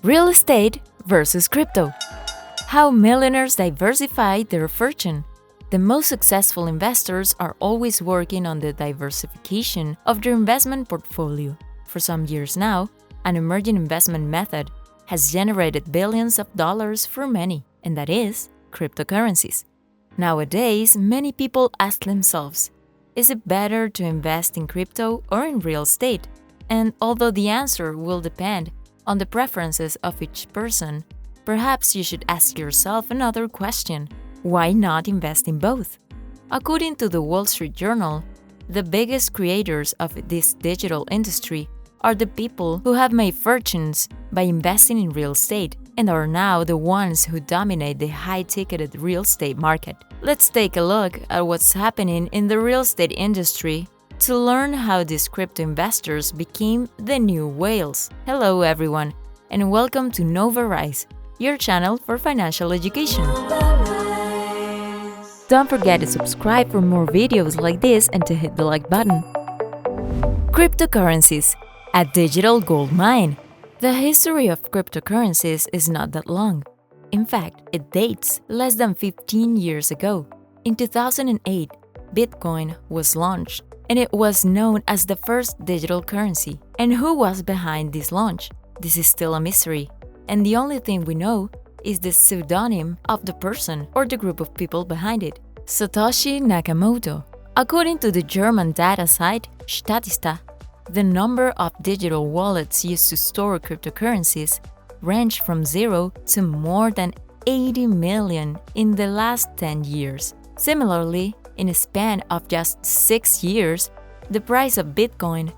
Real estate versus crypto. How millionaires diversify their fortune. The most successful investors are always working on the diversification of their investment portfolio. For some years now, an emerging investment method has generated billions of dollars for many, and that is cryptocurrencies. Nowadays, many people ask themselves, is it better to invest in crypto or in real estate? And although the answer will depend on the preferences of each person, perhaps you should ask yourself another question: why not invest in both? According to the Wall Street Journal, the biggest creators of this digital industry are the people who have made fortunes by investing in real estate and are now the ones who dominate the high-ticketed real estate market. Let's take a look at what's happening in the real estate industry to learn how these crypto investors became the new whales. Hello everyone, and welcome to Novarise, your channel for financial education. Don't forget to subscribe for more videos like this and to hit the like button. Cryptocurrencies, a digital gold mine. The history of cryptocurrencies is not that long. In fact, it dates less than 15 years ago. In 2008, Bitcoin was launched, and it was known as the first digital currency. And who was behind this launch? This is still a mystery, and the only thing we know is the pseudonym of the person or the group of people behind it: Satoshi Nakamoto. According to the German data site Statista, the number of digital wallets used to store cryptocurrencies ranged from 0 to more than 80 million in the last 10 years. Similarly, in a span of just 6 years, the price of Bitcoin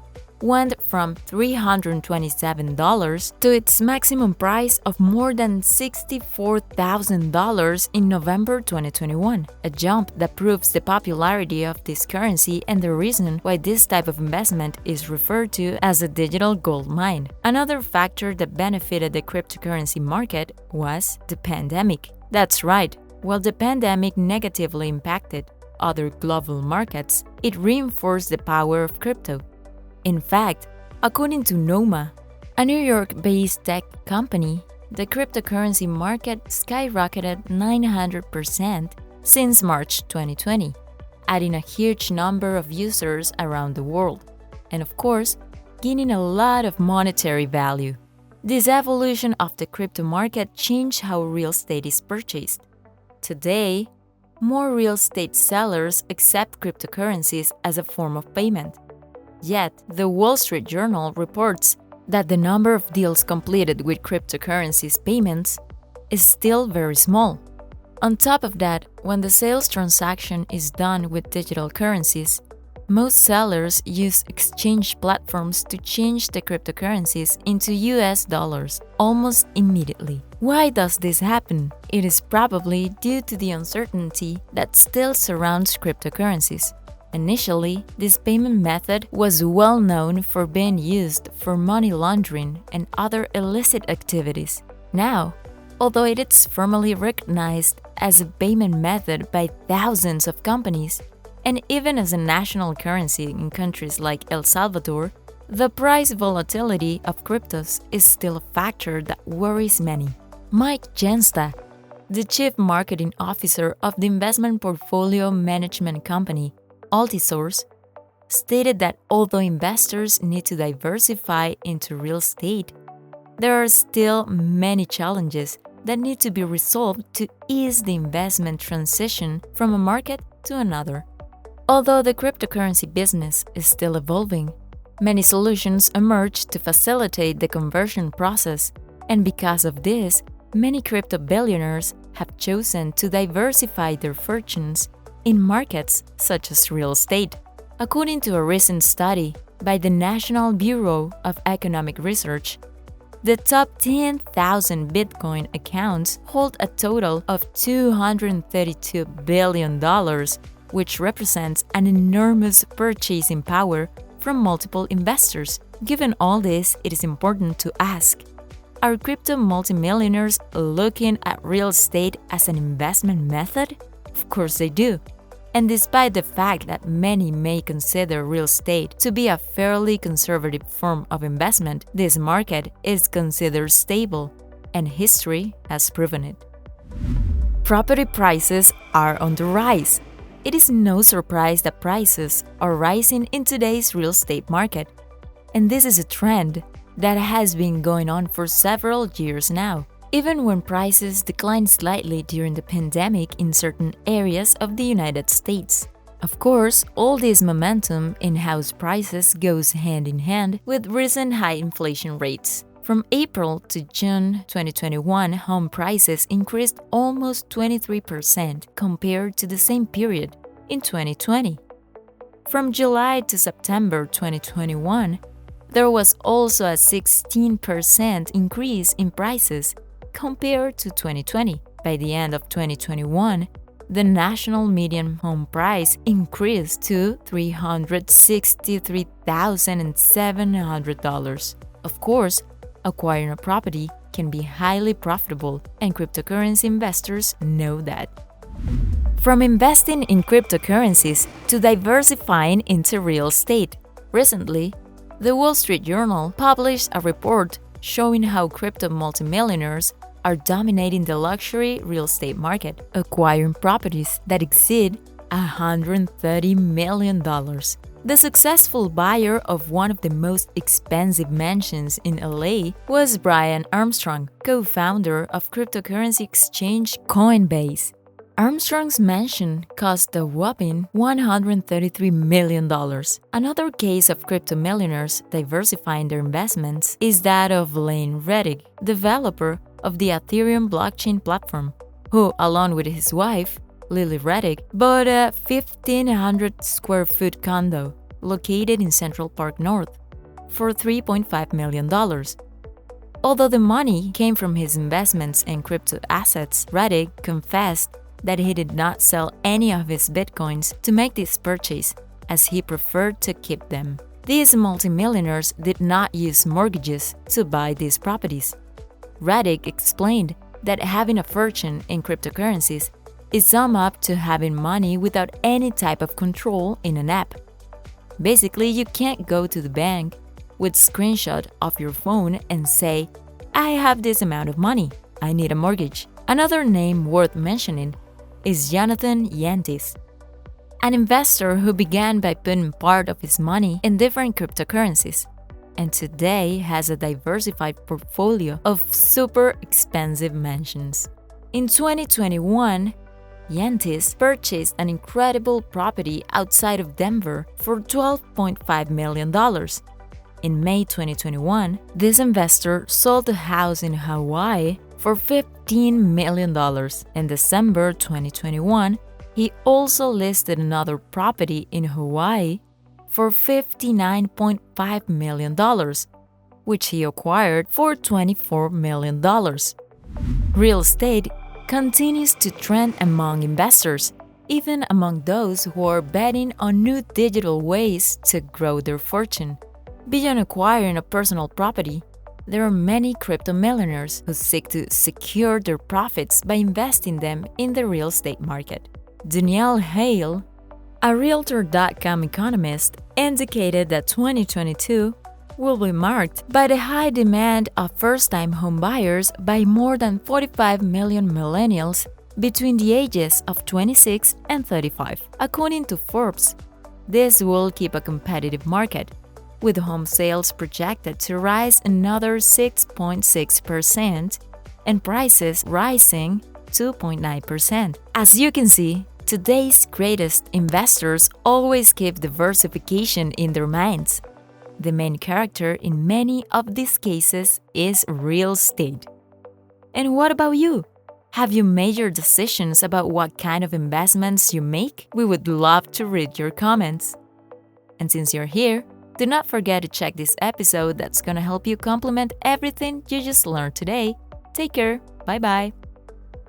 went from $327 to its maximum price of more than $64,000 in November 2021, a jump that proves the popularity of this currency and the reason why this type of investment is referred to as a digital gold mine. Another factor that benefited the cryptocurrency market was the pandemic. That's right, while the pandemic negatively impacted other global markets, it reinforced the power of crypto. In fact, according to Noma, a New York-based tech company, the cryptocurrency market skyrocketed 900% since March 2020, adding a huge number of users around the world, and of course, gaining a lot of monetary value. This evolution of the crypto market changed how real estate is purchased. Today, more real estate sellers accept cryptocurrencies as a form of payment. Yet, the Wall Street Journal reports that the number of deals completed with cryptocurrencies payments is still very small. On top of that, when the sales transaction is done with digital currencies, most sellers use exchange platforms to change the cryptocurrencies into US dollars almost immediately. Why does this happen? It is probably due to the uncertainty that still surrounds cryptocurrencies. Initially, this payment method was well known for being used for money laundering and other illicit activities. Now, although it is formally recognized as a payment method by thousands of companies, and even as a national currency in countries like El Salvador, the price volatility of cryptos is still a factor that worries many. Mike Jensta, the chief marketing officer of the investment portfolio management company Altisource, stated that although investors need to diversify into real estate, there are still many challenges that need to be resolved to ease the investment transition from a market to another. Although the cryptocurrency business is still evolving, many solutions emerge to facilitate the conversion process, and because of this, many crypto billionaires have chosen to diversify their fortunes in markets such as real estate. According to a recent study by the National Bureau of Economic Research, the top 10,000 Bitcoin accounts hold a total of $232 billion, which represents an enormous purchasing power from multiple investors. Given all this, it is important to ask, are crypto multimillionaires looking at real estate as an investment method? Of course they do. And despite the fact that many may consider real estate to be a fairly conservative form of investment, this market is considered stable, and history has proven it. Property prices are on the rise. It is no surprise that prices are rising in today's real estate market, and this is a trend that has been going on for several years now. Even when prices declined slightly during the pandemic in certain areas of the United States. Of course, all this momentum in house prices goes hand in hand with recent high inflation rates. From April to June 2021, home prices increased almost 23% compared to the same period in 2020. From July to September 2021, there was also a 16% increase in prices compared to 2020. By the end of 2021, the national median home price increased to $363,700. Of course, acquiring a property can be highly profitable, and cryptocurrency investors know that. From investing in cryptocurrencies to diversifying into real estate. Recently, the Wall Street Journal published a report showing how crypto multimillionaires are dominating the luxury real estate market, acquiring properties that exceed $130 million. The successful buyer of one of the most expensive mansions in LA was Brian Armstrong, co-founder of cryptocurrency exchange Coinbase. Armstrong's mansion cost a whopping $133 million. Another case of crypto millionaires diversifying their investments is that of Lane Reddick, developer of the Ethereum blockchain platform, who, along with his wife, Lily Reddick, bought a 1,500 square foot condo located in Central Park North for $3.5 million. Although the money came from his investments in crypto assets, Reddick confessed that he did not sell any of his bitcoins to make this purchase, as he preferred to keep them. These multimillionaires did not use mortgages to buy these properties. Reddick explained that having a fortune in cryptocurrencies is summed up to having money without any type of control in an app. Basically, you can't go to the bank with screenshot of your phone and say, "I have this amount of money, I need a mortgage." Another name worth mentioning is Jonathan Yantis, an investor who began by putting part of his money in different cryptocurrencies, and today has a diversified portfolio of super expensive mansions. In 2021, Yantis purchased an incredible property outside of Denver for $12.5 million. In May 2021, this investor sold a house in Hawaii for $15 million. In December 2021, he also listed another property in Hawaii for $59.5 million, which he acquired for $24 million. Real estate continues to trend among investors, even among those who are betting on new digital ways to grow their fortune. Beyond acquiring a personal property, there are many crypto millionaires who seek to secure their profits by investing them in the real estate market. Danielle Hale, a Realtor.com economist, indicated that 2022 will be marked by the high demand of first-time homebuyers by more than 45 million millennials between the ages of 26 and 35. According to Forbes, this will keep a competitive market, with home sales projected to rise another 6.6% and prices rising 2.9%. As you can see, today's greatest investors always keep diversification in their minds. The main character in many of these cases is real estate. And what about you? Have you made your decisions about what kind of investments you make? We would love to read your comments. And since you're here, do not forget to check this episode that's gonna help you complement everything you just learned today. Take care. Bye-bye.